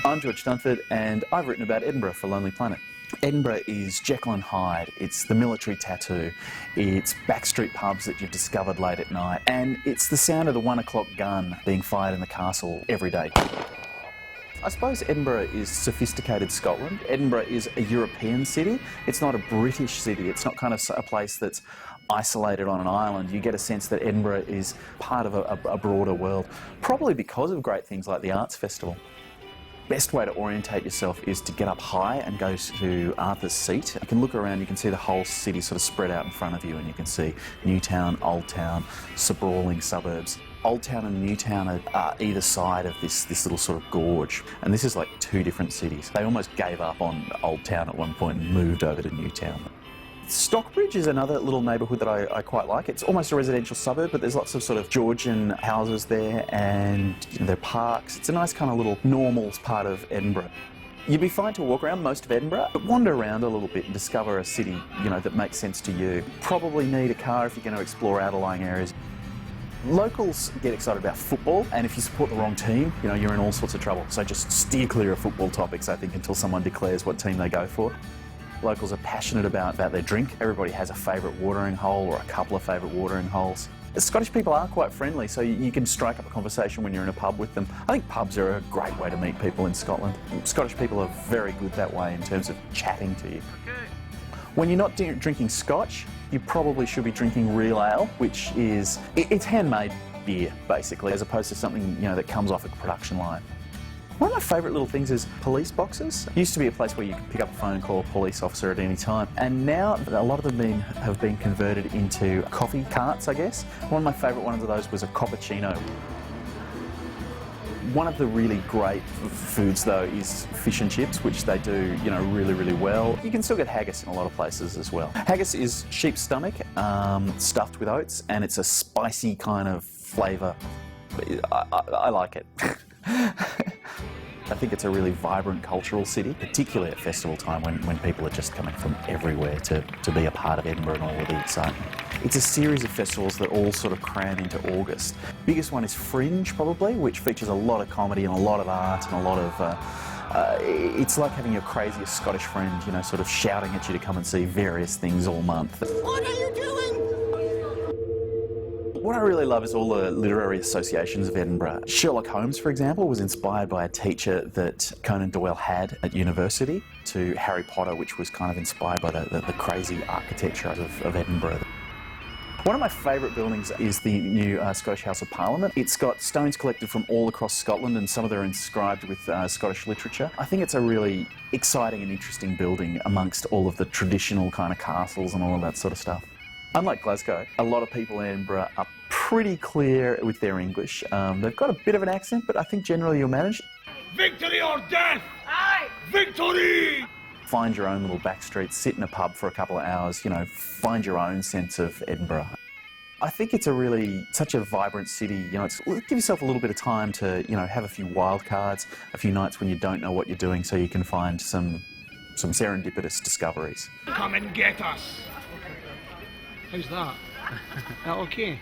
I'm George Dunford, and I've written about Edinburgh for Lonely Planet. Edinburgh is Jekyll and Hyde, it's the military tattoo, it's backstreet pubs that you've discovered late at night, and it's the sound of the 1 o'clock gun being fired in the castle every day. I suppose Edinburgh is sophisticated Scotland. Edinburgh is a European city. It's not a British city. It's not kind of a place that's isolated on an island. You get a sense that Edinburgh is part of a broader world, probably because of great things like the Arts Festival. Best way to orientate yourself is to get up high and go to Arthur's Seat. You can look around, you can see the whole city sort of spread out in front of you, and you can see Newtown, Old Town, sprawling suburbs. Old Town and Newtown are either side of this little sort of gorge, and this is like two different cities. They almost gave up on Old Town at one point and moved over to Newtown. Stockbridge is another little neighbourhood that I quite like. It's almost a residential suburb, but there's lots of sort of Georgian houses there, and there are parks. It's a nice kind of little normal part of Edinburgh. You'd be fine to walk around most of Edinburgh, but wander around a little bit and discover a city, that makes sense to you. Probably need a car if you're going to explore outlying areas. Locals get excited about football, and if you support the wrong team, you're in all sorts of trouble. So just steer clear of football topics, I think, until someone declares what team they go for. Locals are passionate about their drink. Everybody has a favourite watering hole or a couple of favourite watering holes. The Scottish people are quite friendly, so you can strike up a conversation when you're in a pub with them. I think pubs are a great way to meet people in Scotland. Scottish people are very good that way in terms of chatting to you. When you're not drinking scotch, you probably should be drinking real ale, which is, it's handmade beer, basically, as opposed to something, that comes off a production line. One of my favourite little things is police boxes. It used to be a place where you could pick up a phone, call a police officer at any time, and now a lot of them have been converted into coffee carts, I guess. One of my favourite ones of those was a cappuccino. One of the really great foods, though, is fish and chips, which they do, really, really well. You can still get haggis in a lot of places as well. Haggis is sheep's stomach, stuffed with oats, and it's a spicy kind of flavour. I like it. I think it's a really vibrant cultural city, particularly at festival time when people are just coming from everywhere to be a part of Edinburgh and all of the excitement. It's a series of festivals that all sort of cram into August. Biggest one is Fringe, probably, which features a lot of comedy and a lot of art and a lot of... it's like having your craziest Scottish friend, sort of shouting at you to come and see various things all month. What are you doing? What I really love is all the literary associations of Edinburgh. Sherlock Holmes, for example, was inspired by a teacher that Conan Doyle had at university, to Harry Potter, which was kind of inspired by the crazy architecture of Edinburgh. One of my favourite buildings is the new Scottish House of Parliament. It's got stones collected from all across Scotland, and some of them are inscribed with Scottish literature. I think it's a really exciting and interesting building amongst all of the traditional kind of castles and all of that sort of stuff. Unlike Glasgow, a lot of people in Edinburgh are pretty clear with their English. They've got a bit of an accent, but I think generally you'll manage. Victory or death! Aye! Victory! Find your own little back streets, sit in a pub for a couple of hours, find your own sense of Edinburgh. I think it's such a vibrant city, give yourself a little bit of time to, have a few wild cards, a few nights when you don't know what you're doing, so you can find some serendipitous discoveries. Come and get us! How's that? Is that okay?